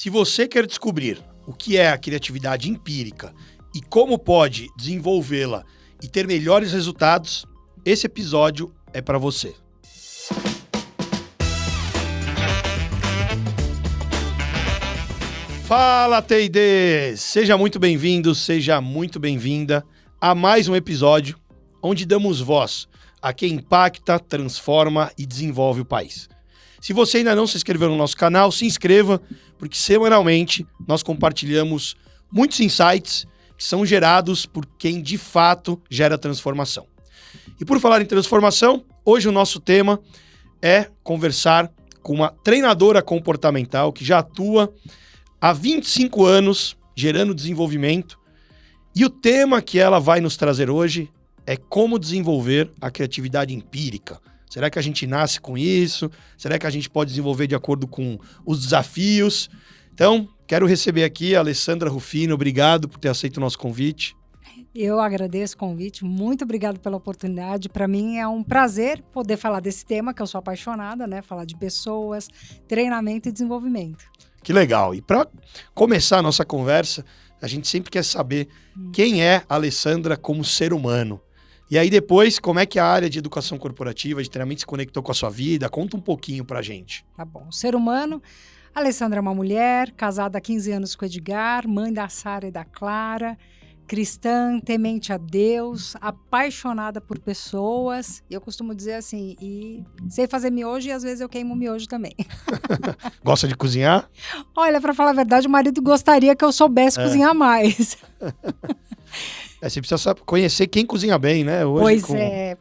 Se você quer descobrir o que é a criatividade empírica e como pode desenvolvê-la e ter melhores resultados, esse episódio é para você. Fala, T&D! Seja muito bem-vindo, seja muito bem-vinda a mais um episódio onde damos voz a quem impacta, transforma e desenvolve o país. Se você ainda não se inscreveu no nosso canal, se inscreva, porque semanalmente nós compartilhamos muitos insights que são gerados por quem de fato gera transformação. E por falar em transformação, hoje o nosso tema é conversar com uma treinadora comportamental que já atua há 25 anos gerando desenvolvimento. E o tema que ela vai nos trazer hoje é como desenvolver a criatividade empírica. Será que a gente nasce com isso? Será que a gente pode desenvolver de acordo com os desafios? Então, quero receber aqui a Alessandra Rufino. Obrigado por ter aceito o nosso convite. Eu agradeço o convite. Muito obrigado pela oportunidade. Para mim é um prazer poder falar desse tema, que eu sou apaixonada, né? Falar de pessoas, treinamento e desenvolvimento. Que legal. E para começar a nossa conversa, a gente sempre quer saber quem é a Alessandra como ser humano. E aí depois, como é que a área de educação corporativa, de treinamento se conectou com a sua vida? Conta um pouquinho pra gente. Tá bom. Ser humano, a Alessandra é uma mulher, casada há 15 anos com o Edgar, mãe da Sara e da Clara, cristã, temente a Deus, apaixonada por pessoas. Eu costumo dizer assim, e sei fazer miojo e às vezes eu queimo miojo também. Gosta de cozinhar? Olha, para falar a verdade, o marido gostaria que eu soubesse cozinhar mais. Você precisa conhecer quem cozinha bem, né? Hoje,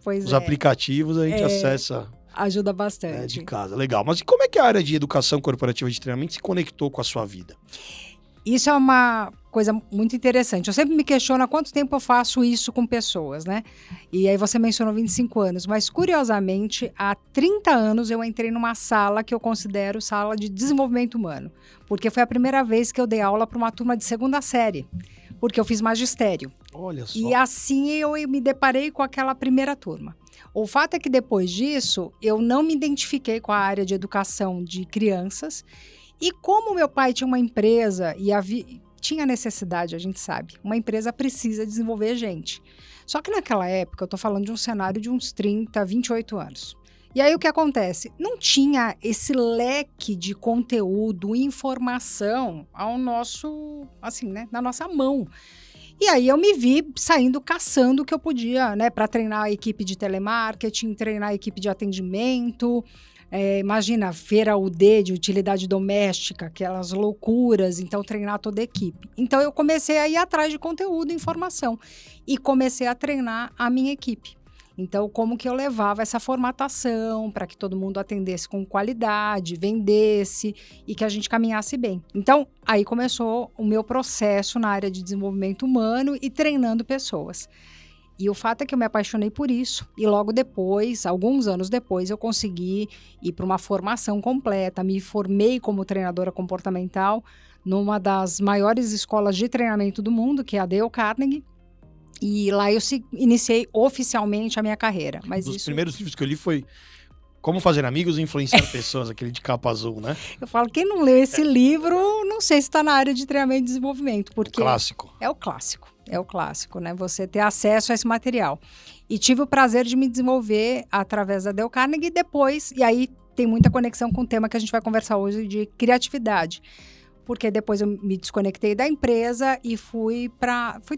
pois os aplicativos a gente acessa. Ajuda bastante. De casa, legal. Mas e como é que a área de educação corporativa de treinamento se conectou com a sua vida? Isso é uma coisa muito interessante. Eu sempre me questiono há quanto tempo eu faço isso com pessoas, né? E aí você mencionou 25 anos, mas curiosamente, há 30 anos eu entrei numa sala que eu considero sala de desenvolvimento humano, porque foi a primeira vez que eu dei aula para uma turma de segunda série, porque eu fiz magistério. Olha só. E assim eu me deparei com aquela primeira turma. O fato é que depois disso, eu não me identifiquei com a área de educação de crianças. E como meu pai tinha uma empresa e tinha necessidade, a gente sabe, uma empresa precisa desenvolver gente. Só que naquela época, eu estou falando de um cenário de uns 30, 28 anos. E aí o que acontece? Não tinha esse leque de conteúdo, informação ao nosso, assim, né, na nossa mão. E aí eu me vi saindo caçando o que eu podia, né, para treinar a equipe de telemarketing, treinar a equipe de atendimento. Imagina, feira UD de utilidade doméstica, aquelas loucuras, então treinar toda a equipe. Então eu comecei a ir atrás de conteúdo e informação e comecei a treinar a minha equipe. Então como que eu levava essa formatação para que todo mundo atendesse com qualidade, vendesse e que a gente caminhasse bem. Então aí começou o meu processo na área de desenvolvimento humano e treinando pessoas. E o fato é que eu me apaixonei por isso e logo depois, alguns anos depois, eu consegui ir para uma formação completa. Me formei como treinadora comportamental numa das maiores escolas de treinamento do mundo, que é a Dale Carnegie. E lá eu iniciei oficialmente a minha carreira. Mas um dos primeiros livros que eu li foi Como Fazer Amigos e Influenciar Pessoas, aquele de capa azul, né? Eu falo, quem não leu esse livro, não sei se está na área de treinamento e desenvolvimento. Porque o clássico. É o clássico. É o clássico, né? Você ter acesso a esse material. E tive o prazer de me desenvolver através da Dale Carnegie e depois, e aí tem muita conexão com o tema que a gente vai conversar hoje de criatividade. Porque depois eu me desconectei da empresa e fui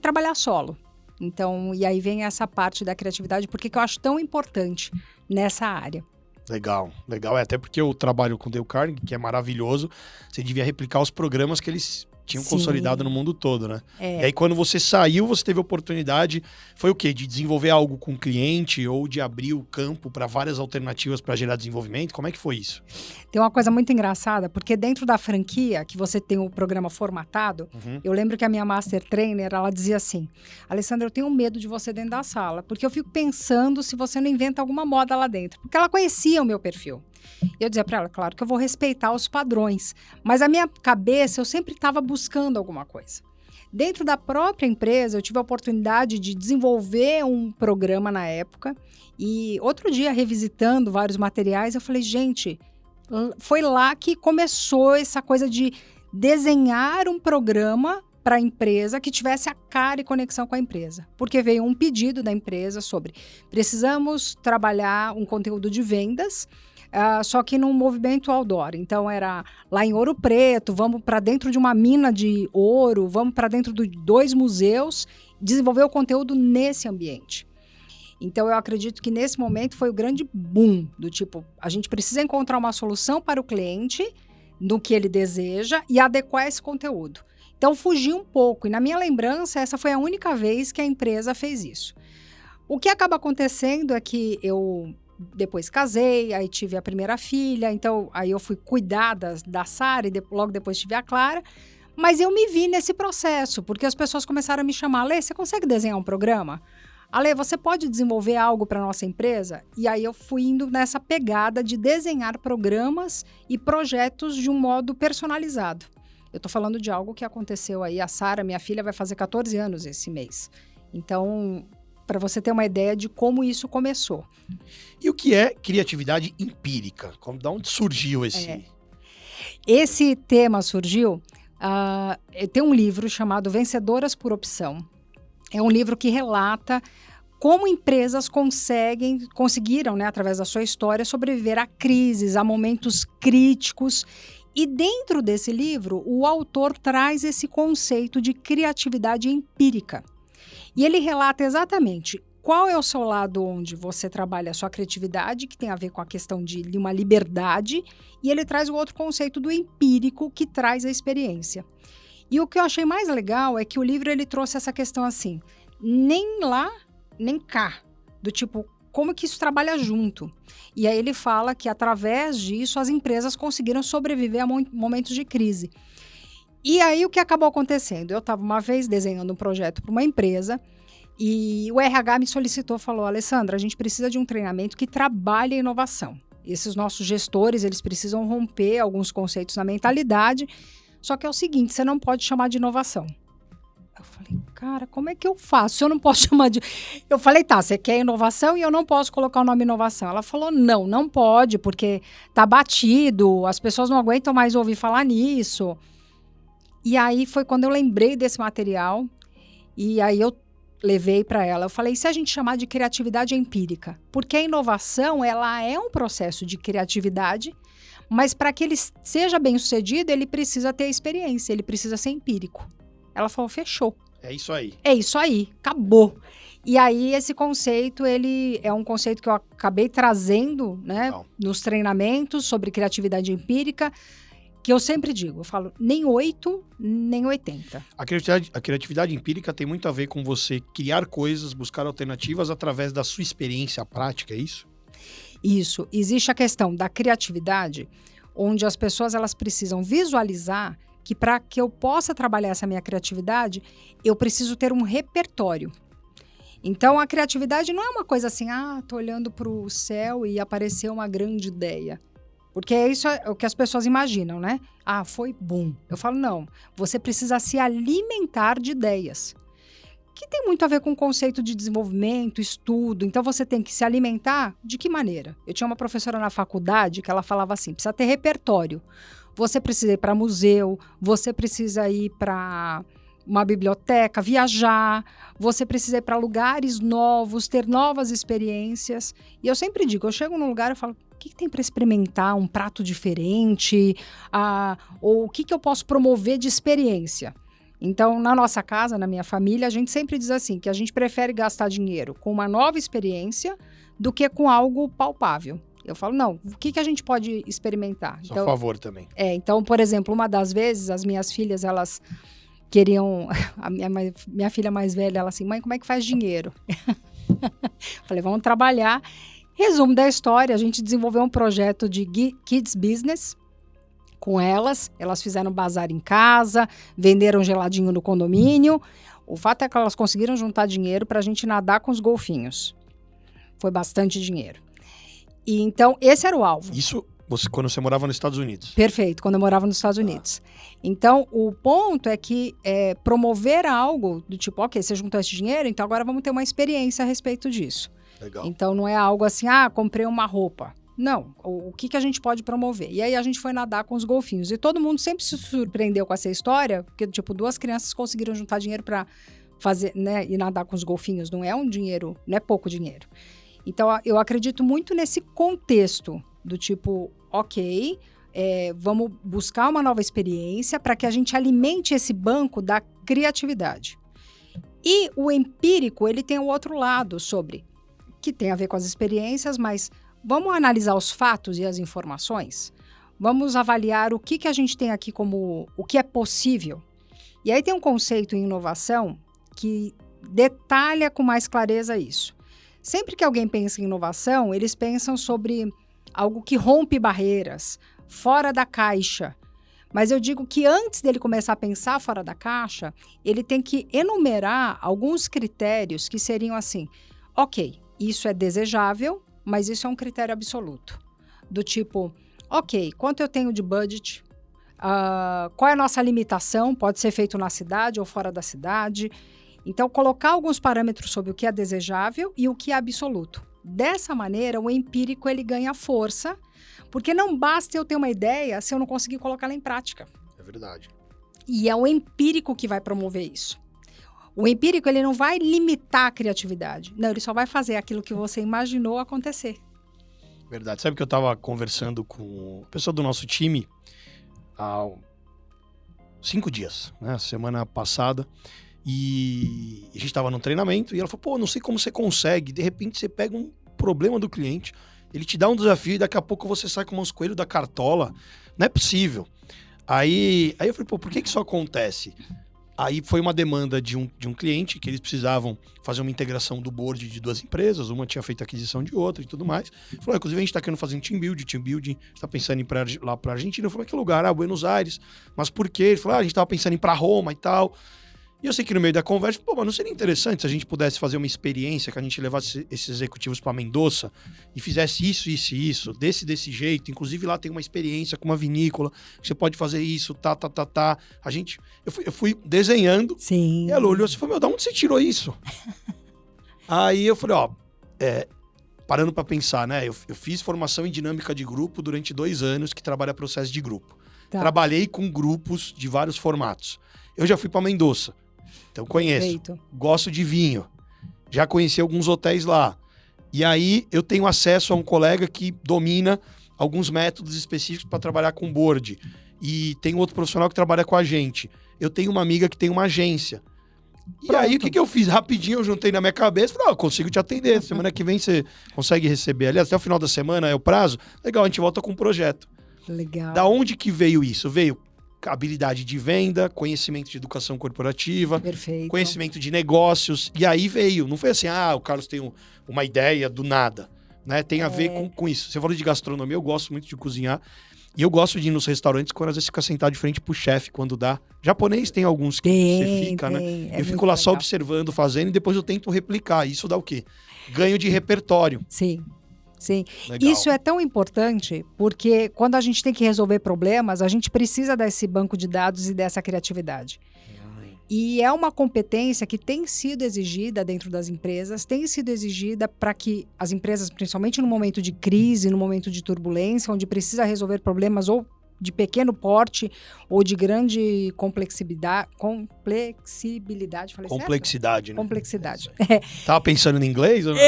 trabalhar solo. Então, e aí vem essa parte da criatividade, porque que eu acho tão importante nessa área. Legal. Até porque eu trabalho com o Dale Carnegie, que é maravilhoso. Você devia replicar os programas que eles tinham consolidado no mundo todo, né? E aí, quando você saiu, você teve a oportunidade, foi o quê? De desenvolver algo com o cliente ou de abrir o campo para várias alternativas para gerar desenvolvimento? Como é que foi isso? Tem uma coisa muito engraçada, porque dentro da franquia, que você tem o programa formatado, eu lembro que a minha Master Trainer, ela dizia assim, Alessandra, eu tenho medo de você dentro da sala, porque eu fico pensando se você não inventa alguma moda lá dentro, porque ela conhecia o meu perfil. E eu dizia para ela, claro que eu vou respeitar os padrões, mas a minha cabeça, eu sempre estava buscando alguma coisa. Dentro da própria empresa, eu tive a oportunidade de desenvolver um programa na época e outro dia, revisitando vários materiais, eu falei, gente, foi lá que começou essa coisa de desenhar um programa para a empresa que tivesse a cara e conexão com a empresa. Porque veio um pedido da empresa sobre precisamos trabalhar um conteúdo de vendas, só que num movimento outdoor. Então, era lá em Ouro Preto, vamos para dentro de uma mina de ouro, vamos para dentro de 2 museus, desenvolver o conteúdo nesse ambiente. Então, eu acredito que nesse momento foi o grande boom, do tipo, a gente precisa encontrar uma solução para o cliente, no que ele deseja, e adequar esse conteúdo. Então, fugi um pouco. E na minha lembrança, essa foi a única vez que a empresa fez isso. O que acaba acontecendo é que eu depois casei, aí tive a primeira filha, então aí eu fui cuidar da Sara e logo depois tive a Clara. Mas eu me vi nesse processo, porque as pessoas começaram a me chamar, Lê, você consegue desenhar um programa? Ale, você pode desenvolver algo para a nossa empresa? E aí eu fui indo nessa pegada de desenhar programas e projetos de um modo personalizado. Eu estou falando de algo que aconteceu aí. A Sara, minha filha, vai fazer 14 anos esse mês. Então, para você ter uma ideia de como isso começou. E o que é criatividade empírica? Da onde surgiu esse... Esse tema surgiu... tem um livro chamado Vencedoras por Opção. É um livro que relata como empresas conseguiram, né, através da sua história, sobreviver a crises, a momentos críticos. E dentro desse livro, o autor traz esse conceito de criatividade empírica. E ele relata exatamente qual é o seu lado onde você trabalha a sua criatividade, que tem a ver com a questão de uma liberdade, e ele traz o outro conceito do empírico, que traz a experiência. E o que eu achei mais legal é que o livro ele trouxe essa questão assim, nem lá, nem cá, do tipo, como que isso trabalha junto? E aí ele fala que através disso as empresas conseguiram sobreviver a momentos de crise. E aí o que acabou acontecendo? Eu estava uma vez desenhando um projeto para uma empresa e o RH me solicitou, falou, Alessandra, a gente precisa de um treinamento que trabalhe a inovação. Esses nossos gestores, eles precisam romper alguns conceitos na mentalidade, só que é o seguinte, você não pode chamar de inovação. Eu falei, cara, como é que eu faço? Eu não posso chamar de... Eu falei, tá, você quer inovação e eu não posso colocar o nome inovação. Ela falou, não pode, porque tá batido, as pessoas não aguentam mais ouvir falar nisso. E aí foi quando eu lembrei desse material e aí eu levei para ela. Eu falei, e se a gente chamar de criatividade empírica? Porque a inovação, ela é um processo de criatividade, mas para que ele seja bem sucedido, ele precisa ter experiência, ele precisa ser empírico. Ela falou, fechou. É isso aí. É isso aí, acabou. E aí esse conceito, ele é um conceito que eu acabei trazendo, né, nos treinamentos sobre criatividade empírica, que eu sempre digo, eu falo, nem 8, nem 80. A criatividade empírica tem muito a ver com você criar coisas, buscar alternativas através da sua experiência prática, é isso? Isso. Existe a questão da criatividade, onde as pessoas elas precisam visualizar que para que eu possa trabalhar essa minha criatividade, eu preciso ter um repertório. Então, a criatividade não é uma coisa assim, tô olhando para o céu e apareceu uma grande ideia. Porque isso é o que as pessoas imaginam, né? Foi boom. Eu falo, não. Você precisa se alimentar de ideias. Que tem muito a ver com o conceito de desenvolvimento, estudo. Então, você tem que se alimentar de que maneira? Eu tinha uma professora na faculdade que ela falava assim, precisa ter repertório. Você precisa ir para museu, você precisa ir para uma biblioteca, viajar, você precisa ir para lugares novos, ter novas experiências. E eu sempre digo, eu chego num lugar e falo, o que tem para experimentar? Um prato diferente? Ou o que eu posso promover de experiência? Então, na nossa casa, na minha família, a gente sempre diz assim, que a gente prefere gastar dinheiro com uma nova experiência do que com algo palpável. Eu falo, não, o que a gente pode experimentar? Sou a favor também. Então, por exemplo, uma das vezes, as minhas filhas, elas queriam... A minha filha mais velha, ela assim, mãe, como é que faz dinheiro? Falei, vamos trabalhar. Resumo da história, a gente desenvolveu um projeto de Kids Business com elas. Elas fizeram bazar em casa, venderam geladinho no condomínio. O fato é que elas conseguiram juntar dinheiro para a gente nadar com os golfinhos. Foi bastante dinheiro. E então, esse era o alvo. Isso quando você morava nos Estados Unidos? Perfeito, quando eu morava nos Estados Unidos. Então, o ponto é que promover algo do tipo, ok, você juntou esse dinheiro, então agora vamos ter uma experiência a respeito disso. Legal. Então, não é algo assim, comprei uma roupa. Não, o que a gente pode promover? E aí a gente foi nadar com os golfinhos. E todo mundo sempre se surpreendeu com essa história, porque, tipo, 2 crianças conseguiram juntar dinheiro para fazer, né, e nadar com os golfinhos. Não é um dinheiro, não é pouco dinheiro. Então, eu acredito muito nesse contexto do tipo, ok, vamos buscar uma nova experiência para que a gente alimente esse banco da criatividade. E o empírico, ele tem o outro lado sobre, que tem a ver com as experiências, mas vamos analisar os fatos e as informações? Vamos avaliar o que a gente tem aqui como o que é possível? E aí tem um conceito em inovação que detalha com mais clareza isso. Sempre que alguém pensa em inovação, eles pensam sobre algo que rompe barreiras, fora da caixa. Mas eu digo que antes dele começar a pensar fora da caixa, ele tem que enumerar alguns critérios que seriam assim, ok, isso é desejável, mas isso é um critério absoluto. Do tipo, ok, quanto eu tenho de budget? Qual é a nossa limitação? Pode ser feito na cidade ou fora da cidade. Então, colocar alguns parâmetros sobre o que é desejável e o que é absoluto. Dessa maneira, o empírico ele ganha força, porque não basta eu ter uma ideia se eu não conseguir colocá-la em prática. É verdade. E é o empírico que vai promover isso. O empírico ele não vai limitar a criatividade. Não, ele só vai fazer aquilo que você imaginou acontecer. Verdade. Sabe que eu estava conversando com a pessoa do nosso time há 5 dias, né? Semana passada. E a gente estava num treinamento e ela falou, pô, não sei como você consegue. De repente você pega um problema do cliente, ele te dá um desafio e daqui a pouco você sai com os coelhos da cartola. Não é possível. Aí eu falei, pô, por que isso acontece? Aí foi uma demanda de um cliente que eles precisavam fazer uma integração do board de 2 empresas, uma tinha feito aquisição de outra e tudo mais. Falou, inclusive a gente está querendo fazer um team building, está pensando em ir lá para a Argentina. Eu falei, que lugar? Ah, Buenos Aires. Mas por quê? Ele falou, a gente estava pensando em ir para Roma e tal. E eu sei que no meio da conversa, pô, mas não seria interessante se a gente pudesse fazer uma experiência, que a gente levasse esses executivos para Mendoza e fizesse isso, desse jeito. Inclusive lá tem uma experiência com uma vinícola, que você pode fazer isso, tá. Eu fui desenhando. Sim. E ela olhou assim e falou, meu, da onde você tirou isso? Aí eu falei, parando para pensar, né? Eu fiz formação em dinâmica de grupo durante 2 anos, que trabalha processo de grupo. Tá. Trabalhei com grupos de vários formatos. Eu já fui para Mendoza. Então, conheço. Perfeito. Gosto de vinho. Já conheci alguns hotéis lá. E aí, eu tenho acesso a um colega que domina alguns métodos específicos para trabalhar com board. E tem outro profissional que trabalha com a gente. Eu tenho uma amiga que tem uma agência. E aí, o que eu fiz? Rapidinho, eu juntei na minha cabeça. Falei, eu consigo te atender. Semana que vem você consegue receber. Aliás, até o final da semana é o prazo. Legal, a gente volta com um projeto. Legal. Da onde que veio isso? Veio habilidade de venda, conhecimento de educação corporativa, perfeito, conhecimento de negócios, e aí veio. Não foi assim, o Carlos tem uma ideia do nada, né? Tem a ver com isso. Você falou de gastronomia, eu gosto muito de cozinhar, e eu gosto de ir nos restaurantes quando às vezes fica sentado de frente pro chefe, quando dá. Japonês tem alguns que você fica, né? Eu fico lá só observando, fazendo, e depois eu tento replicar. Isso dá o quê? Ganho de repertório. Sim. Sim, legal. Isso é tão importante porque quando a gente tem que resolver problemas, a gente precisa desse banco de dados e dessa criatividade. E é uma competência que tem sido exigida dentro das empresas, tem sido exigida para que as empresas, principalmente no momento de crise, no momento de turbulência, onde precisa resolver problemas ou de pequeno porte ou de grande complexibilidade. Falei complexidade, certo? Né? Complexidade. Tava pensando em inglês? Ou não?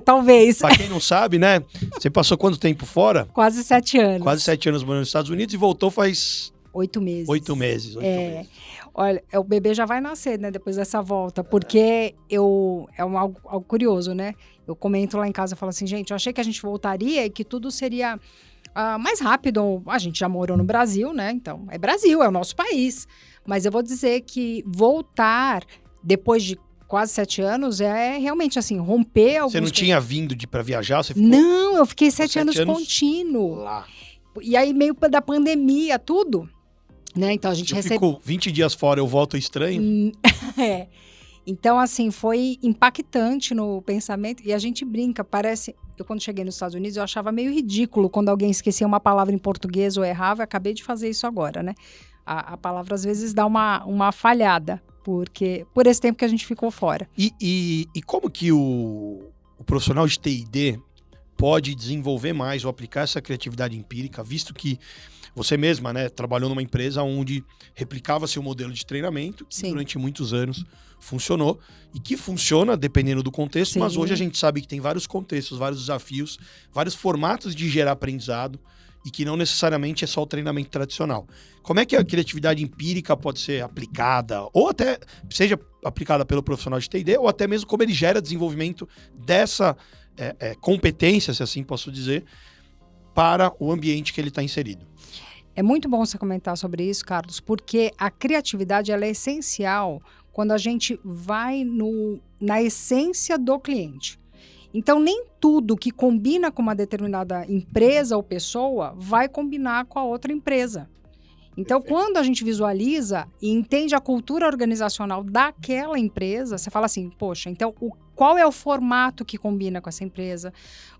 Talvez. Pra quem não sabe, né? Você passou quanto tempo fora? Quase 7 anos. Quase 7 anos morando nos Estados Unidos e voltou faz... 8 meses. 8 meses. Olha, o bebê já vai nascer, né? Depois dessa volta. Porque algo curioso, né? Eu comento lá em casa, falo assim, gente, eu achei que a gente voltaria e que tudo seria... mais rápido. A gente já morou no Brasil, né? Então, é Brasil, é o nosso país. Mas eu vou dizer que voltar depois de quase 7 anos é realmente assim, romper alguns... Você não tinha vindo para viajar? Você ficou... Não, eu fiquei 7 anos contínuo. Lá. E aí, meio da pandemia, tudo. Né? Então, a gente ficou 20 dias fora, eu volto estranho? Então, assim, foi impactante no pensamento. E a gente brinca, parece... Eu, quando cheguei nos Estados Unidos, eu achava meio ridículo quando alguém esquecia uma palavra em português ou errava. Eu acabei de fazer isso agora, né? A palavra, às vezes, dá uma falhada, porque por esse tempo que a gente ficou fora. E como que o profissional de TI&D pode desenvolver mais ou aplicar essa criatividade empírica, visto que você mesma, né, trabalhou numa empresa onde replicava-se o modelo de treinamento, que Sim. durante muitos anos funcionou, e que funciona dependendo do contexto, Sim. mas hoje a gente sabe que tem vários contextos, vários desafios, vários formatos de gerar aprendizado, e que não necessariamente é só o treinamento tradicional. Como é que a criatividade empírica pode ser aplicada, ou até seja aplicada pelo profissional de T&D, ou até mesmo como ele gera desenvolvimento dessa competência, se assim posso dizer, para o ambiente que ele está inserido? É muito bom você comentar sobre isso, Carlos, porque a criatividade ela é essencial quando a gente vai na essência do cliente. Então, nem tudo que combina com uma determinada empresa ou pessoa vai combinar com a outra empresa. Então, Perfeito. quando a gente visualiza e entende a cultura organizacional daquela empresa, você fala assim, poxa, então qual é o formato que combina com essa empresa?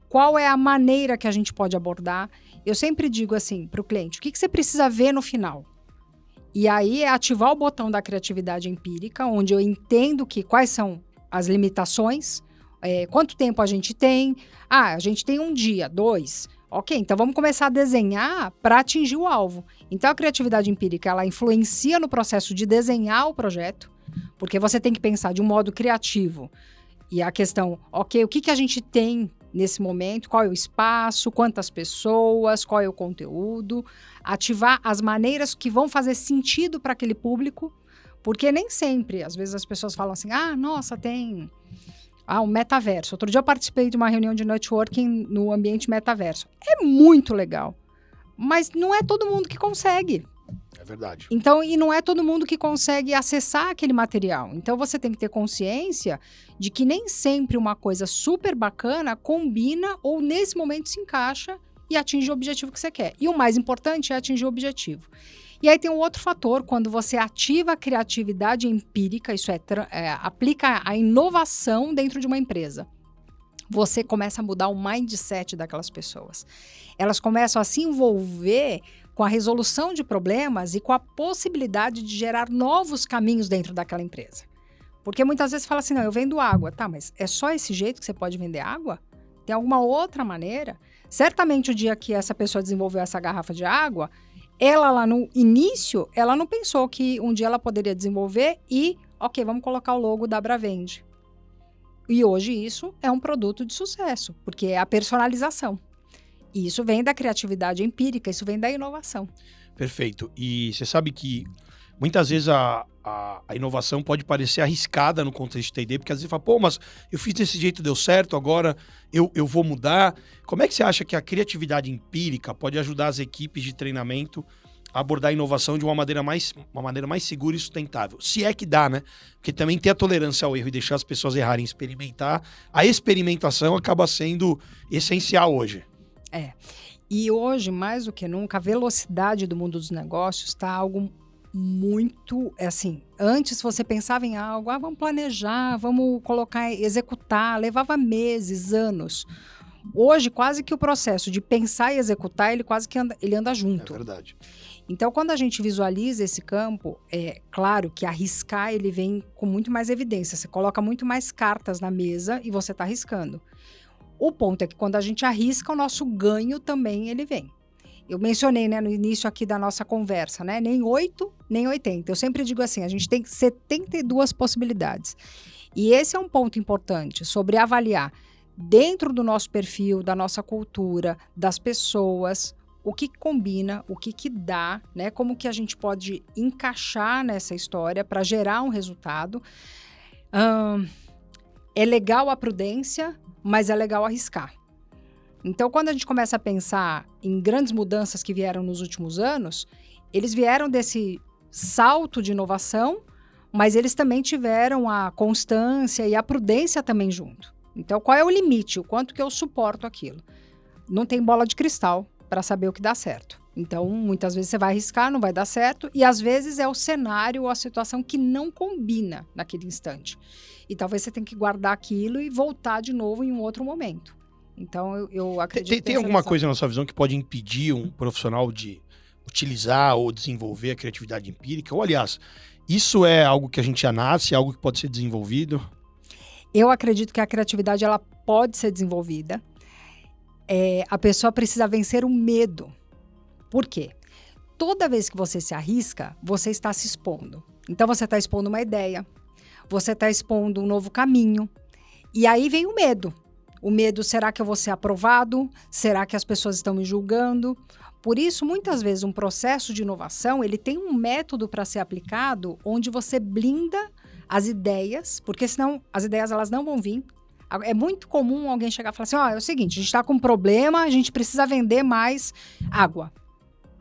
Qual é a maneira que a gente pode abordar? Eu sempre digo assim para o cliente, o que você precisa ver no final? E aí é ativar o botão da criatividade empírica, onde eu entendo quais são as limitações, quanto tempo a gente tem. A gente tem 1 dia, 2. Ok, então vamos começar a desenhar para atingir o alvo. Então a criatividade empírica, ela influencia no processo de desenhar o projeto, porque você tem que pensar de um modo criativo. E a questão, ok, o que a gente tem nesse momento, qual é o espaço, quantas pessoas, qual é o conteúdo, ativar as maneiras que vão fazer sentido para aquele público, porque nem sempre, às vezes as pessoas falam assim, nossa, tem um metaverso. Outro dia eu participei de uma reunião de networking no ambiente metaverso. É muito legal, mas não é todo mundo que consegue. É verdade. Então, e não é todo mundo que consegue acessar aquele material. Então, você tem que ter consciência de que nem sempre uma coisa super bacana combina ou nesse momento se encaixa e atinge o objetivo que você quer. E o mais importante é atingir o objetivo. E aí tem um outro fator, quando você ativa a criatividade empírica, isso aplica a inovação dentro de uma empresa. Você começa a mudar o mindset daquelas pessoas. Elas começam a se envolver com a resolução de problemas e com a possibilidade de gerar novos caminhos dentro daquela empresa. Porque muitas vezes fala assim, não, eu vendo água. Tá, mas é só esse jeito que você pode vender água? Tem alguma outra maneira? Certamente o dia que essa pessoa desenvolveu essa garrafa de água, ela lá no início, ela não pensou que um dia ela poderia desenvolver e, ok, vamos colocar o logo da Bravende. E hoje isso é um produto de sucesso, porque é a personalização. E isso vem da criatividade empírica, isso vem da inovação. Perfeito. E você sabe que muitas vezes a inovação pode parecer arriscada no contexto de T&D, porque às vezes você fala, mas eu fiz desse jeito, deu certo, agora eu vou mudar. Como é que você acha que a criatividade empírica pode ajudar as equipes de treinamento a abordar a inovação de uma maneira mais segura e sustentável? Se é que dá, né? Porque também ter a tolerância ao erro e deixar as pessoas errarem e experimentar, a experimentação acaba sendo essencial hoje. E hoje, mais do que nunca, a velocidade do mundo dos negócios está algo muito, assim, antes você pensava em algo, vamos planejar, vamos colocar, executar, levava meses, anos. Hoje, quase que o processo de pensar e executar, ele quase que anda junto. É verdade. Então, quando a gente visualiza esse campo, é claro que arriscar, ele vem com muito mais evidência. Você coloca muito mais cartas na mesa e você está arriscando. O ponto é que quando a gente arrisca, o nosso ganho também ele vem. Eu mencionei, né, no início aqui da nossa conversa, né, nem 8, nem 80. Eu sempre digo assim, a gente tem 72 possibilidades. E esse é um ponto importante sobre avaliar dentro do nosso perfil, da nossa cultura, das pessoas, o que combina, o que dá, né, como que a gente pode encaixar nessa história para gerar um resultado. É legal a prudência, mas é legal arriscar. Então, quando a gente começa a pensar em grandes mudanças que vieram nos últimos anos, eles vieram desse salto de inovação, mas eles também tiveram a constância e a prudência também junto. Então, qual é o limite? O quanto que eu suporto aquilo? Não tem bola de cristal para saber o que dá certo. Então, muitas vezes você vai arriscar, não vai dar certo, e às vezes é o cenário ou a situação que não combina naquele instante. E talvez você tenha que guardar aquilo e voltar de novo em um outro momento. Então, eu acredito... Tem alguma coisa na sua visão que pode impedir um profissional de utilizar ou desenvolver a criatividade empírica? Ou, aliás, isso é algo que a gente já nasce, é algo que pode ser desenvolvido? Eu acredito que a criatividade ela pode ser desenvolvida. A pessoa precisa vencer o medo. Por quê? Toda vez que você se arrisca, você está se expondo. Então, você está expondo uma ideia, você está expondo um novo caminho. E aí vem o medo. O medo, será que eu vou ser aprovado? Será que as pessoas estão me julgando? Por isso, muitas vezes, um processo de inovação, ele tem um método para ser aplicado onde você blinda as ideias, porque senão as ideias elas não vão vir. É muito comum alguém chegar e falar assim, é o seguinte, a gente está com um problema, a gente precisa vender mais água.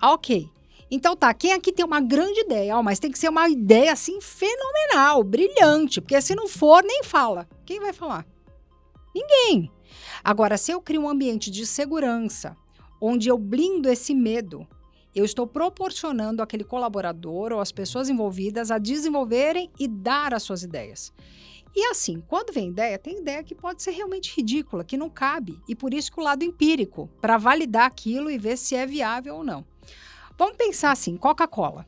Ok. Então tá, quem aqui tem uma grande ideia? Mas tem que ser uma ideia assim fenomenal, brilhante, porque se não for, nem fala. Quem vai falar? Ninguém. Agora, se eu crio um ambiente de segurança, onde eu blindo esse medo, eu estou proporcionando àquele colaborador ou às pessoas envolvidas a desenvolverem e dar as suas ideias. E assim, quando vem ideia, tem ideia que pode ser realmente ridícula, que não cabe. E por isso que o lado empírico, para validar aquilo e ver se é viável ou não. Vamos pensar assim, Coca-Cola.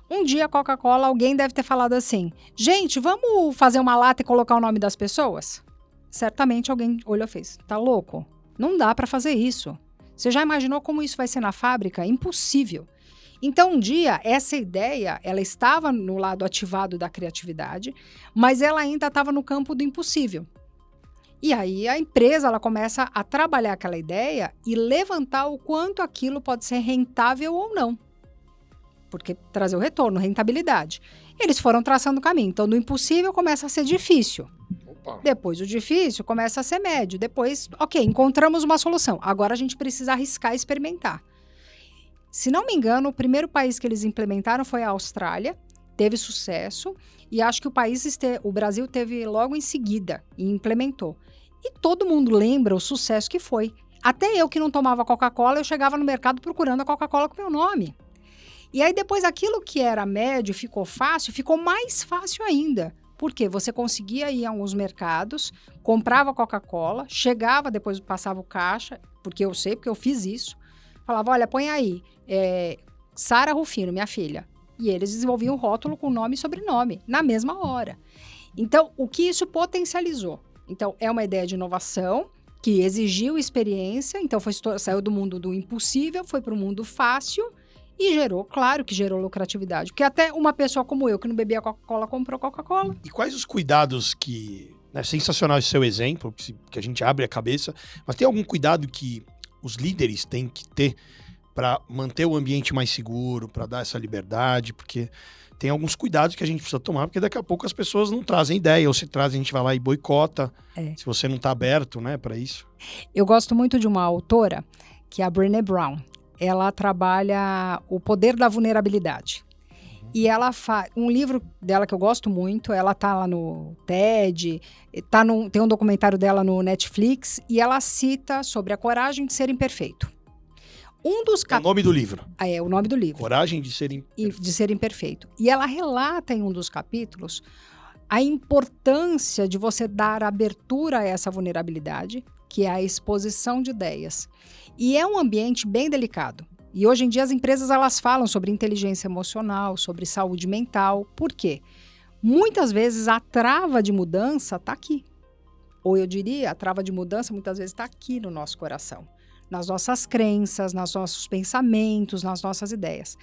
Um dia, Coca-Cola, alguém deve ter falado assim, gente, vamos fazer uma lata e colocar o nome das pessoas? Certamente alguém olhou e fez, tá louco? Não dá para fazer isso. Você já imaginou como isso vai ser na fábrica? Impossível. Então, um dia, essa ideia, ela estava no lado ativado da criatividade, mas ela ainda estava no campo do impossível. E aí, a empresa, ela começa a trabalhar aquela ideia e levantar o quanto aquilo pode ser rentável ou não. Porque trazer o retorno, rentabilidade. Eles foram traçando o caminho. Então, do impossível começa a ser difícil. Opa. Depois, o difícil começa a ser médio. Depois, ok, encontramos uma solução. Agora, a gente precisa arriscar e experimentar. Se não me engano, o primeiro país que eles implementaram foi a Austrália, teve sucesso, e acho que o Brasil teve logo em seguida e implementou. E todo mundo lembra o sucesso que foi. Até eu que não tomava Coca-Cola, eu chegava no mercado procurando a Coca-Cola com meu nome. E aí depois aquilo que era médio ficou fácil, ficou mais fácil ainda. Porque você conseguia ir a alguns mercados, comprava Coca-Cola, chegava, depois passava o caixa, porque eu sei, porque eu fiz isso. Falava, olha, põe aí, Sara Rufino, minha filha. E eles desenvolviam o rótulo com nome e sobrenome, na mesma hora. Então, o que isso potencializou? Então, é uma ideia de inovação que exigiu experiência, então saiu do mundo do impossível, foi para o mundo fácil e claro que gerou lucratividade. Porque até uma pessoa como eu, que não bebia Coca-Cola, comprou Coca-Cola. E quais os cuidados que... É sensacional esse seu exemplo, que a gente abre a cabeça, mas tem algum cuidado que os líderes têm que ter para manter o ambiente mais seguro, para dar essa liberdade, porque tem alguns cuidados que a gente precisa tomar, porque daqui a pouco as pessoas não trazem ideia, ou se trazem, a gente vai lá e boicota, se você não está aberto, né, para isso. Eu gosto muito de uma autora, que é a Brené Brown. Ela trabalha o poder da vulnerabilidade. E ela faz um livro dela que eu gosto muito, ela tá lá no TED, tem um documentário dela no Netflix, e ela cita sobre a coragem de ser imperfeito. É o nome do livro. É o nome do livro. Coragem de ser imperfeito. De ser imperfeito. E ela relata em um dos capítulos a importância de você dar abertura a essa vulnerabilidade, que é a exposição de ideias. E é um ambiente bem delicado. E hoje em dia as empresas elas falam sobre inteligência emocional, sobre saúde mental. Por quê? Muitas vezes a trava de mudança está aqui. Ou eu diria, a trava de mudança muitas vezes está aqui no nosso coração. Nas nossas crenças, nos nossos pensamentos, nas nossas ideias.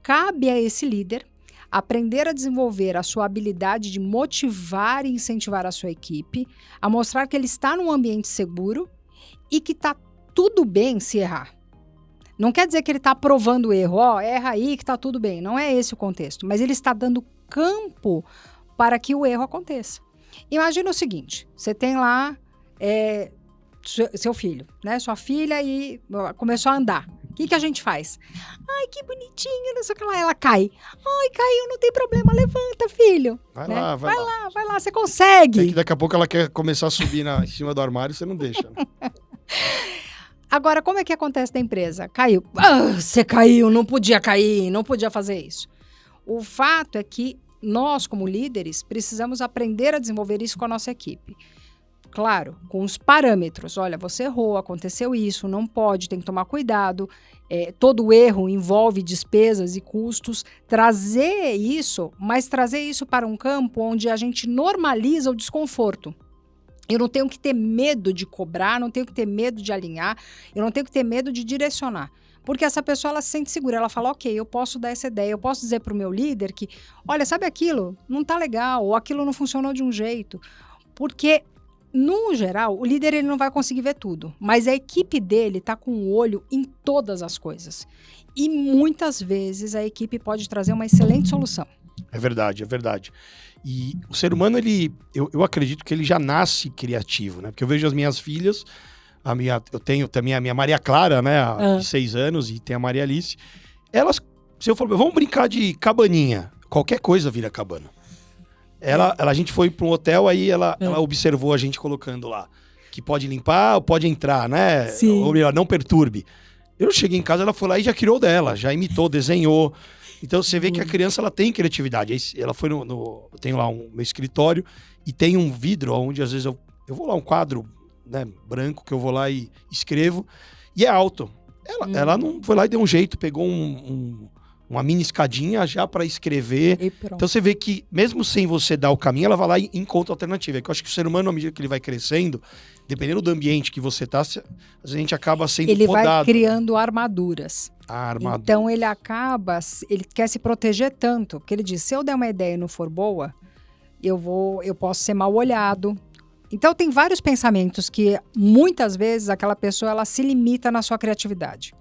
Cabe a esse líder aprender a desenvolver a sua habilidade de motivar e incentivar a sua equipe, a mostrar que ele está num ambiente seguro e que está tudo bem se errar. Não quer dizer que ele está aprovando o erro, erra aí que está tudo bem. Não é esse o contexto, mas ele está dando campo para que o erro aconteça. Imagina o seguinte, você tem lá seu filho, né? Sua filha e começou a andar. O que a gente faz? Ai, que bonitinho, não sei o que lá. Ela cai. Ai, caiu, não tem problema, levanta, filho. Vai né? lá, vai lá, você consegue. É que daqui a pouco ela quer começar a subir em cima do armário, você não deixa. Né? Agora, como é que acontece da empresa? Caiu. Você caiu, não podia cair, não podia fazer isso. O fato é que nós, como líderes, precisamos aprender a desenvolver isso com a nossa equipe. Claro, com os parâmetros. Olha, você errou, aconteceu isso, não pode, tem que tomar cuidado. Todo erro envolve despesas e custos. Trazer isso, mas trazer isso para um campo onde a gente normaliza o desconforto. Eu não tenho que ter medo de cobrar, não tenho que ter medo de alinhar, eu não tenho que ter medo de direcionar. Porque essa pessoa, ela se sente segura, ela fala, ok, eu posso dar essa ideia, eu posso dizer para o meu líder que, olha, sabe aquilo? Não tá legal, ou aquilo não funcionou de um jeito. Porque, no geral, o líder ele não vai conseguir ver tudo, mas a equipe dele tá com o olho em todas as coisas. E muitas vezes a equipe pode trazer uma excelente solução. É verdade, é verdade. E o ser humano, eu acredito que ele já nasce criativo, né? Porque eu vejo as minhas filhas, eu tenho também a minha Maria Clara, né? De 6 anos, e tem a Maria Alice. Elas, se eu for, vamos brincar de cabaninha, qualquer coisa vira cabana. A gente foi para um hotel, aí ela observou a gente colocando lá, que pode limpar ou pode entrar, né? Sim. Ou melhor, não perturbe. Eu cheguei em casa, ela foi lá e já criou dela, já imitou, desenhou. Então você vê que a criança ela tem criatividade. Aí ela foi eu tenho lá meu escritório e tem um vidro onde às vezes eu vou lá, um quadro, né, branco, que eu vou lá e escrevo, e é alto. Ela não foi lá e deu um jeito, pegou uma mini escadinha já para escrever. Então você vê que mesmo sem você dar o caminho, ela vai lá e encontra alternativa. É que eu acho que o ser humano, à medida que ele vai crescendo, dependendo do ambiente que você tá, a gente acaba sendo podado. Ele vai criando armaduras. Armadura. Então ele quer se proteger tanto, porque ele diz, se eu der uma ideia e não for boa, eu posso ser mal olhado. Então tem vários pensamentos que muitas vezes aquela pessoa ela se limita na sua criatividade.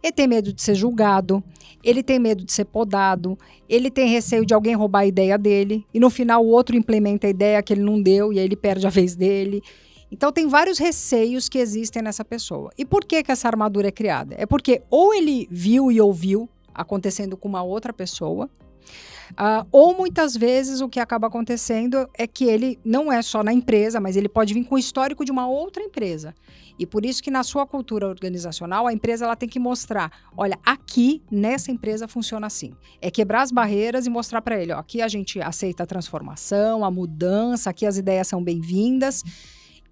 Ele tem medo de ser julgado, ele tem medo de ser podado, ele tem receio de alguém roubar a ideia dele e no final o outro implementa a ideia que ele não deu e aí ele perde a vez dele. Então tem vários receios que existem nessa pessoa. E por que essa armadura é criada? É porque ou ele viu e ouviu acontecendo com uma outra pessoa, ou muitas vezes o que acaba acontecendo é que ele não é só na empresa, mas ele pode vir com o histórico de uma outra empresa. E por isso que na sua cultura organizacional, a empresa ela tem que mostrar, olha, aqui nessa empresa funciona assim. É quebrar as barreiras e mostrar para ele, ó, aqui a gente aceita a transformação, a mudança, aqui as ideias são bem-vindas.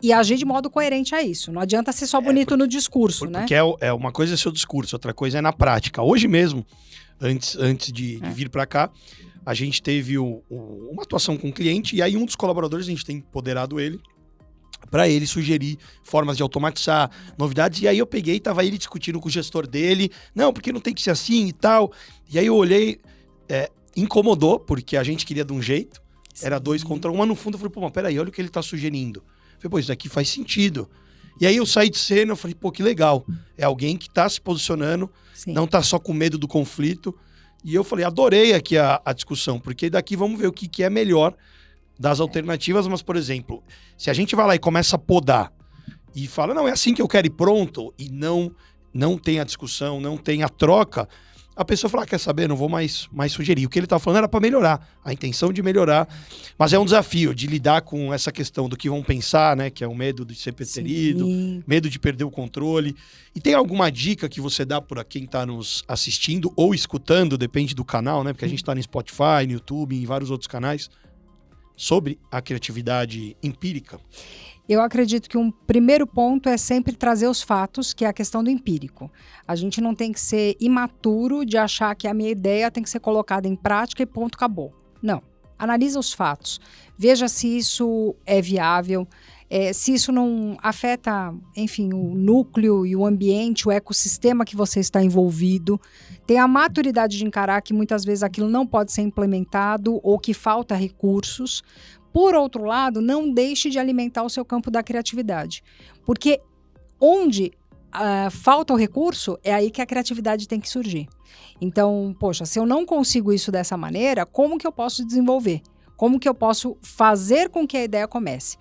E agir de modo coerente a isso. Não adianta ser só bonito no discurso, né? Porque uma coisa é seu discurso, outra coisa é na prática. Hoje mesmo, antes de vir para cá, a gente teve uma atuação com um cliente e aí um dos colaboradores, a gente tem empoderado ele para ele sugerir formas de automatizar, novidades. E aí eu peguei e tava ele discutindo com o gestor dele. Não, porque não tem que ser assim e tal. E aí eu olhei, incomodou, porque a gente queria de um jeito. Sim. Era 2 contra 1, mas no fundo eu falei, pô, mas peraí, olha o que ele tá sugerindo. Eu falei, pô, isso daqui faz sentido. E aí eu saí de cena, eu falei, pô, que legal. É alguém que tá se posicionando, sim, não tá só com medo do conflito. E eu falei, adorei aqui a discussão, porque daqui vamos ver o que é melhor das alternativas. Mas, por exemplo, se a gente vai lá e começa a podar e fala, não, é assim que eu quero ir pronto, e não tem a discussão, não tem a troca, a pessoa fala, quer saber, não vou mais sugerir. O que ele estava falando era para melhorar, a intenção de melhorar. Mas é um desafio de lidar com essa questão do que vão pensar, né? Que é o medo de ser preterido, medo de perder o controle. E tem alguma dica que você dá para quem está nos assistindo ou escutando, depende do canal, né? Porque a gente está no Spotify, no YouTube, em vários outros canais, sobre a criatividade empírica? Eu acredito que um primeiro ponto é sempre trazer os fatos, que é a questão do empírico. A gente não tem que ser imaturo de achar que a minha ideia tem que ser colocada em prática e ponto, acabou. Não. Analisa os fatos. Veja se isso é viável, se isso não afeta, enfim, o núcleo e o ambiente, o ecossistema que você está envolvido. Tem a maturidade de encarar que muitas vezes aquilo não pode ser implementado ou que falta recursos. Por outro lado, não deixe de alimentar o seu campo da criatividade. Porque onde falta o recurso, é aí que a criatividade tem que surgir. Então, poxa, se eu não consigo isso dessa maneira, como que eu posso desenvolver? Como que eu posso fazer com que a ideia comece?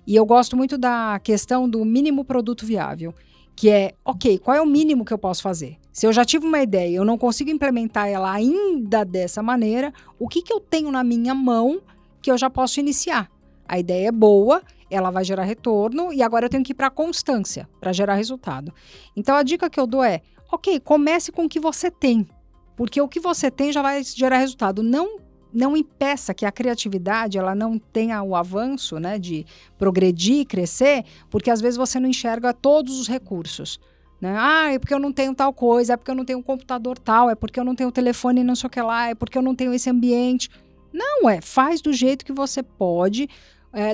E eu gosto muito da questão do mínimo produto viável, que é, ok, qual é o mínimo que eu posso fazer? Se eu já tive uma ideia e eu não consigo implementar ela ainda dessa maneira, o que eu tenho na minha mão que eu já posso iniciar? A ideia é boa, ela vai gerar retorno e agora eu tenho que ir para a constância para gerar resultado. Então a dica que eu dou é, ok, comece com o que você tem, porque o que você tem já vai gerar resultado. Não impeça que a criatividade ela não tenha o avanço, né, de progredir e crescer, porque às vezes você não enxerga todos os recursos. Né? É porque eu não tenho tal coisa, é porque eu não tenho um computador tal, é porque eu não tenho telefone não sei o que lá, é porque eu não tenho esse ambiente. Não, faz do jeito que você pode,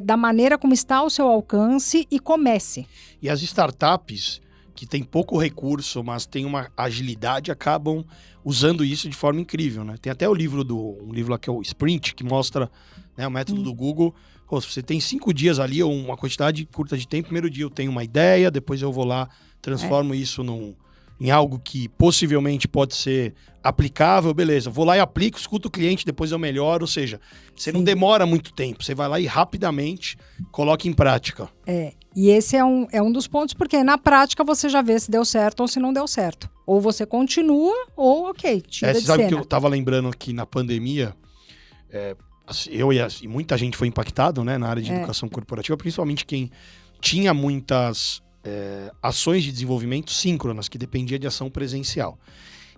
da maneira como está ao seu alcance e comece. E as startups que têm pouco recurso, mas têm uma agilidade, acabam usando isso de forma incrível, né? Tem até um livro lá que é o Sprint, que mostra, né, o método do Google. Pô, se você tem 5 dias ali, ou uma quantidade curta de tempo, primeiro dia eu tenho uma ideia, depois eu vou lá, transformo isso em algo que possivelmente pode ser aplicável, beleza, vou lá e aplico, escuto o cliente, depois eu melhoro, ou seja, você não demora muito tempo, você vai lá e rapidamente coloca em prática. E esse é um dos pontos, porque na prática você já vê se deu certo ou se não deu certo. Ou você continua, ou tira de Você sabe cena. que eu tava lembrando aqui na pandemia, eu e muita gente foi impactado, né, na área de educação corporativa, principalmente quem tinha muitas ações de desenvolvimento síncronas, que dependia de ação presencial.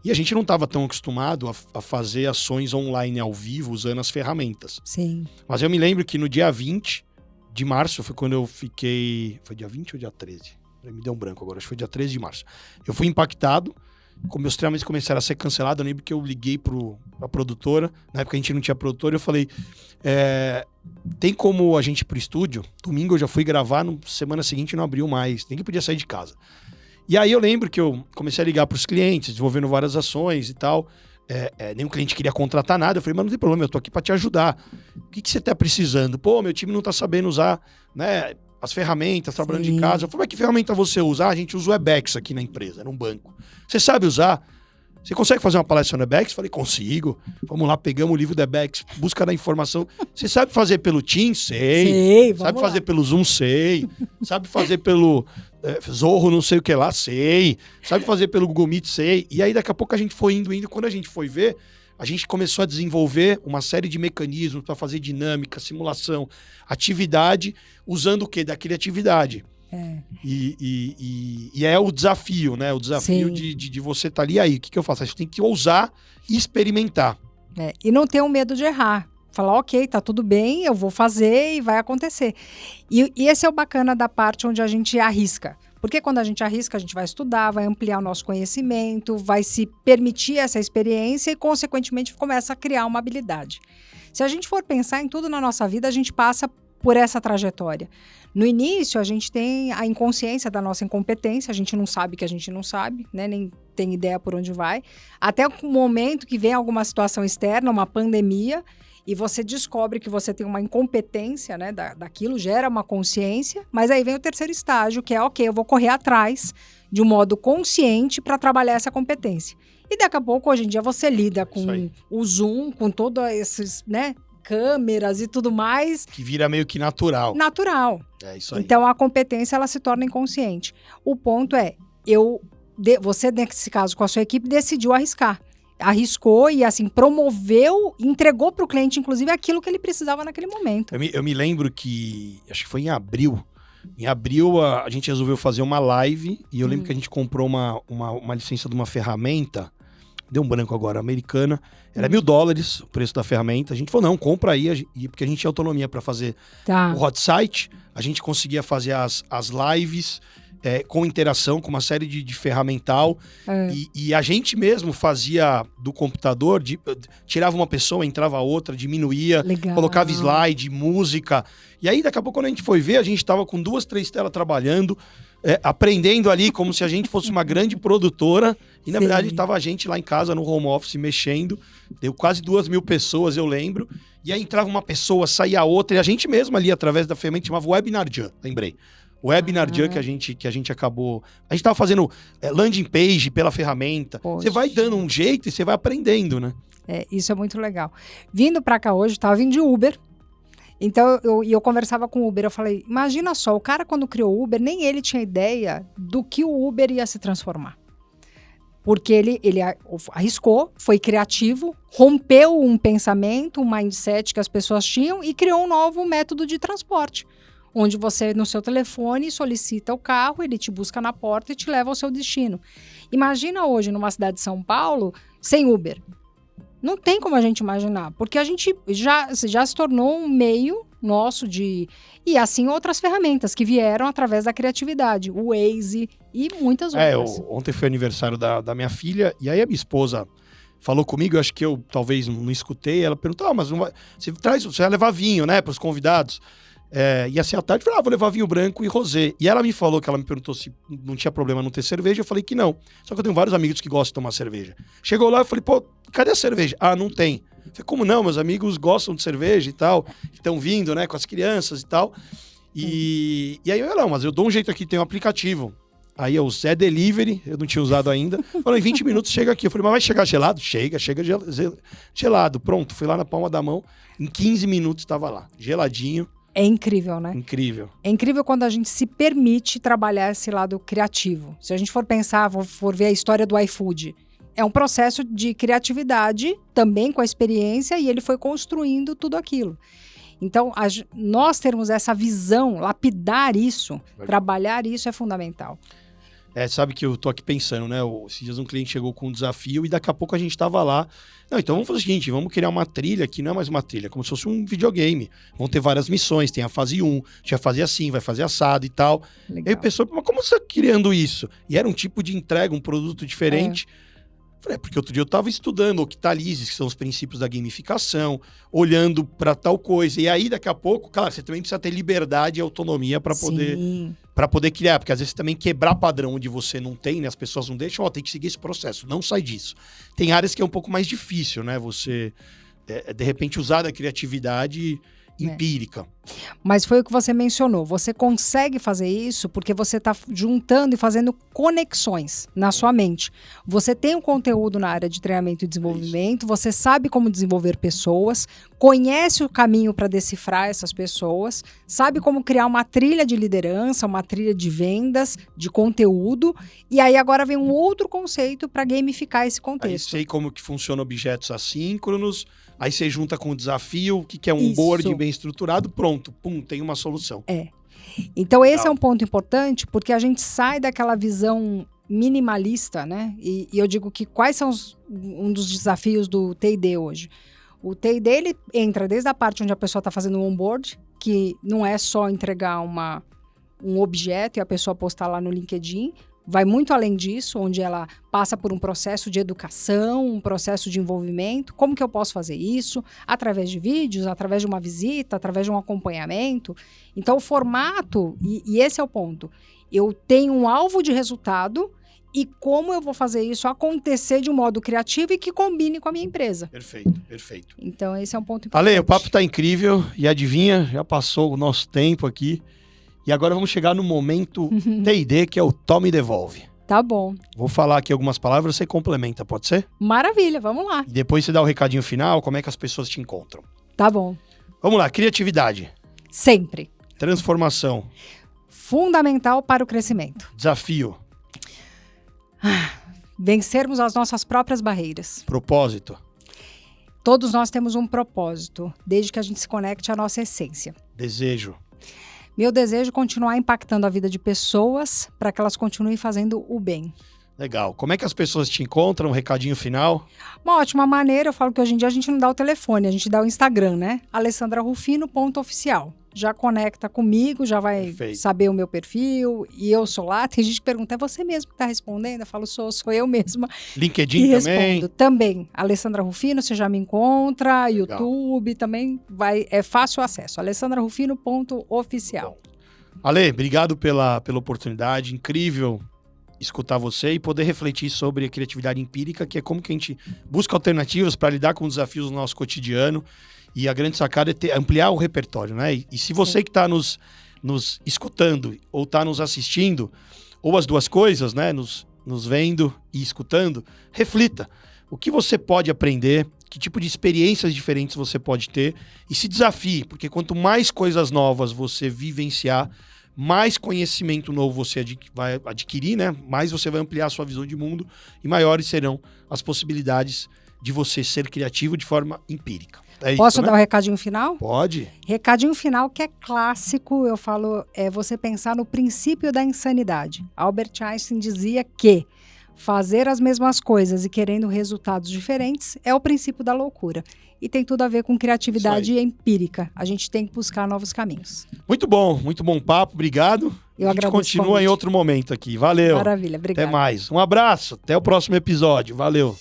E a gente não estava tão acostumado a fazer ações online ao vivo usando as ferramentas. Sim. Mas eu me lembro que no dia 20 de março, foi quando eu fiquei... Foi dia 20 ou dia 13? Me deu um branco agora, acho que foi dia 13 de março. Eu fui impactado, como meus treinamentos começaram a ser cancelados, eu lembro que eu liguei pra produtora, na época a gente não tinha produtora, eu falei, tem como a gente ir pro estúdio? Domingo eu já fui gravar, na semana seguinte não abriu mais, ninguém podia sair de casa. E aí eu lembro que eu comecei a ligar pros clientes, desenvolvendo várias ações e tal, nenhum cliente queria contratar nada, eu falei, mas não tem problema, eu tô aqui pra te ajudar. O que você tá precisando? Pô, meu time não tá sabendo usar, né, as ferramentas, trabalhando de casa. Eu falei, mas que ferramenta você usa? A gente usa o Webex aqui na empresa, era um banco. Você sabe usar? Você consegue fazer uma palestra no Webex? Falei, consigo. Vamos lá, pegamos o livro do Webex, busca da informação. Você sabe fazer pelo Teams? Sei. Sabe fazer pelo Zoom? Sei. Sabe fazer pelo Zorro, não sei o que lá? Sei. Sabe fazer pelo Google Meet? Sei. E aí daqui a pouco a gente foi indo. Quando a gente foi ver, a gente começou a desenvolver uma série de mecanismos para fazer dinâmica, simulação, atividade, usando o quê? Da criatividade. E é o desafio, né? O desafio de você estar ali aí. O que eu faço? Você tem que ousar e experimentar. E não ter um medo de errar. Falar, ok, tá tudo bem, eu vou fazer e vai acontecer. E esse é o bacana da parte onde a gente arrisca. Porque quando a gente arrisca, a gente vai estudar, vai ampliar o nosso conhecimento, vai se permitir essa experiência e, consequentemente, começa a criar uma habilidade. Se a gente for pensar em tudo na nossa vida, a gente passa por essa trajetória. No início, a gente tem a inconsciência da nossa incompetência, a gente não sabe que a gente não sabe, né? Nem tem ideia por onde vai. Até o momento que vem alguma situação externa, uma pandemia, e você descobre que você tem uma incompetência, né, daquilo, gera uma consciência, mas aí vem o terceiro estágio, que é, ok, eu vou correr atrás de um modo consciente para trabalhar essa competência. E daqui a pouco, hoje em dia, você lida com o Zoom, com todos esses, né, câmeras e tudo mais. Que vira meio que natural. Natural. É isso aí. Então, a competência, ela se torna inconsciente. O ponto é, você, nesse caso, com a sua equipe, decidiu arriscar. Arriscou e, assim, promoveu, entregou para o cliente, inclusive, aquilo que ele precisava naquele momento. Eu me lembro que, acho que foi em abril. Em abril, a gente resolveu fazer uma live e eu lembro que a gente comprou uma licença de uma ferramenta, deu um branco agora, americana. Era $1.000 o preço da ferramenta. A gente falou, não, compra aí, porque a gente tinha autonomia para fazer o hot site. A gente conseguia fazer as lives com interação, com uma série de ferramental. E a gente mesmo fazia do computador, tirava uma pessoa, entrava outra, diminuía, colocava slide, música. E aí, daqui a pouco, quando a gente foi ver, a gente estava com 2, 3 telas trabalhando, aprendendo ali como se a gente fosse uma grande produtora. E, na verdade, estava a gente lá em casa, no home office, mexendo. Deu quase 2.000 pessoas, eu lembro. E aí entrava uma pessoa, saía outra. E a gente mesmo ali, através da ferramenta, chamava WebinarJam, lembrei. O WebinarJam que a gente acabou... A gente estava fazendo landing page pela ferramenta. Poxa. Você vai dando um jeito e você vai aprendendo, né? Isso é muito legal. Vindo para cá hoje, estava vindo de Uber. Então, eu conversava com o Uber, eu falei, imagina só, o cara quando criou o Uber, nem ele tinha ideia do que o Uber ia se transformar. Porque ele arriscou, foi criativo, rompeu um pensamento, um mindset que as pessoas tinham e criou um novo método de transporte. Onde você, no seu telefone, solicita o carro, ele te busca na porta e te leva ao seu destino. Imagina hoje, numa cidade de São Paulo, sem Uber. Não tem como a gente imaginar, porque a gente já se tornou um meio nosso de... E assim outras ferramentas que vieram através da criatividade, o Waze e muitas outras. Ontem foi aniversário da minha filha, e aí a minha esposa falou comigo, eu acho que eu talvez não escutei, ela perguntou, mas não vai, você vai levar vinho, né, para os convidados? ia ser à tarde, falei, vou levar vinho branco e rosé. E ela me falou, que ela me perguntou se não tinha problema não ter cerveja, eu falei que não. Só que eu tenho vários amigos que gostam de tomar cerveja. Chegou lá, eu falei, pô, cadê a cerveja? Ah, não tem. Eu falei, como não? Meus amigos gostam de cerveja e tal, estão vindo, né, com as crianças e tal. E aí eu, não, mas eu dou um jeito aqui, tem um aplicativo. Aí o Zé Delivery, eu não tinha usado ainda. Falou, em 20 minutos chega aqui. Eu falei, mas vai chegar gelado? Chega gelado. Pronto, fui lá na palma da mão. Em 15 minutos estava lá, geladinho. É incrível, né? Incrível. É incrível quando a gente se permite trabalhar esse lado criativo. Se a gente for pensar, for ver a história do iFood, é um processo de criatividade, também com a experiência, e ele foi construindo tudo aquilo. Então, nós termos essa visão, lapidar isso, trabalhar isso é fundamental. Sabe que eu tô aqui pensando, né? Esses dias um cliente chegou com um desafio e daqui a pouco a gente tava lá. Não, então vamos fazer o seguinte, vamos criar uma trilha que não é mais uma trilha, como se fosse um videogame. Vão ter várias missões, tem a fase 1, a gente vai fazer assim, vai fazer assado e tal. Legal. E aí a pessoa, mas como você tá criando isso? E era um tipo de entrega, um produto diferente. Falei, porque outro dia eu estava estudando Octalises, que são os princípios da gamificação, olhando para tal coisa. E aí, daqui a pouco, claro, você também precisa ter liberdade e autonomia para poder criar. Porque às vezes também quebrar padrão onde você não tem, né? As pessoas não deixam, tem que seguir esse processo, não sai disso. Tem áreas que é um pouco mais difícil, né? Você, de repente, usar da criatividade empírica. Mas foi o que você mencionou. Você consegue fazer isso porque você está juntando e fazendo conexões na sua mente. Você tem um conteúdo na área de treinamento e desenvolvimento, você sabe como desenvolver pessoas, conhece o caminho para decifrar essas pessoas, sabe como criar uma trilha de liderança, uma trilha de vendas, de conteúdo, e aí agora vem um outro conceito para gamificar esse contexto. Aí sei como que funciona objetos assíncronos, aí você junta com o desafio, o que é um board bem estruturado, pronto, pum, tem uma solução. Então esse é um ponto importante, porque a gente sai daquela visão minimalista, né? E eu digo que quais são um dos desafios do T&D hoje? O T&D, ele entra desde a parte onde a pessoa está fazendo um onboard, que não é só entregar um objeto e a pessoa postar lá no LinkedIn, vai muito além disso, onde ela passa por um processo de educação, um processo de envolvimento. Como que eu posso fazer isso? Através de vídeos, através de uma visita, através de um acompanhamento. Então, o formato, e esse é o ponto, eu tenho um alvo de resultado e como eu vou fazer isso acontecer de um modo criativo e que combine com a minha empresa. Perfeito. Então, esse é um ponto importante. Ale, o papo tá incrível e adivinha, já passou o nosso tempo aqui. E agora vamos chegar no momento T&D, que é o Toma e Devolve. Tá bom. Vou falar aqui algumas palavras, você complementa, pode ser? Maravilha, vamos lá. E depois você dá o recadinho final, como é que as pessoas te encontram. Tá bom. Vamos lá, criatividade. Sempre. Transformação. Fundamental para o crescimento. Desafio. Vencermos as nossas próprias barreiras. Propósito. Todos nós temos um propósito, desde que a gente se conecte à nossa essência. Desejo. Meu desejo é continuar impactando a vida de pessoas para que elas continuem fazendo o bem. Legal. Como é que as pessoas te encontram? Um recadinho final? Uma ótima maneira, eu falo que hoje em dia a gente não dá o telefone, a gente dá o Instagram, né? alessandrarufino.oficial. Já conecta comigo, já vai saber o meu perfil, e eu sou lá. Tem gente que pergunta, é você mesmo que está respondendo? Eu falo, sou eu mesma. LinkedIn e também? Respondo. Também. Alessandra Rufino, você já me encontra. Legal. YouTube também, é fácil acesso. alessandrarufino.oficial. Ale, obrigado pela oportunidade, incrível escutar você e poder refletir sobre a criatividade empírica, que é como que a gente busca alternativas para lidar com os desafios do nosso cotidiano. E a grande sacada é ampliar o repertório, né? E se você que está nos escutando ou está nos assistindo, ou as duas coisas, né? Nos vendo e escutando, reflita. O que você pode aprender, que tipo de experiências diferentes você pode ter e se desafie, porque quanto mais coisas novas você vivenciar, mais conhecimento novo você vai adquirir, né? Mais você vai ampliar a sua visão de mundo e maiores serão as possibilidades de você ser criativo de forma empírica. Posso dar um recadinho final? Pode. Recadinho final que é clássico, eu falo, é você pensar no princípio da insanidade. Albert Einstein dizia que fazer as mesmas coisas e querendo resultados diferentes é o princípio da loucura. E tem tudo a ver com criatividade empírica. A gente tem que buscar novos caminhos. Muito bom papo, obrigado. A gente continua em outro momento aqui. Valeu. Maravilha, obrigado. Até mais. Um abraço, até o próximo episódio. Valeu.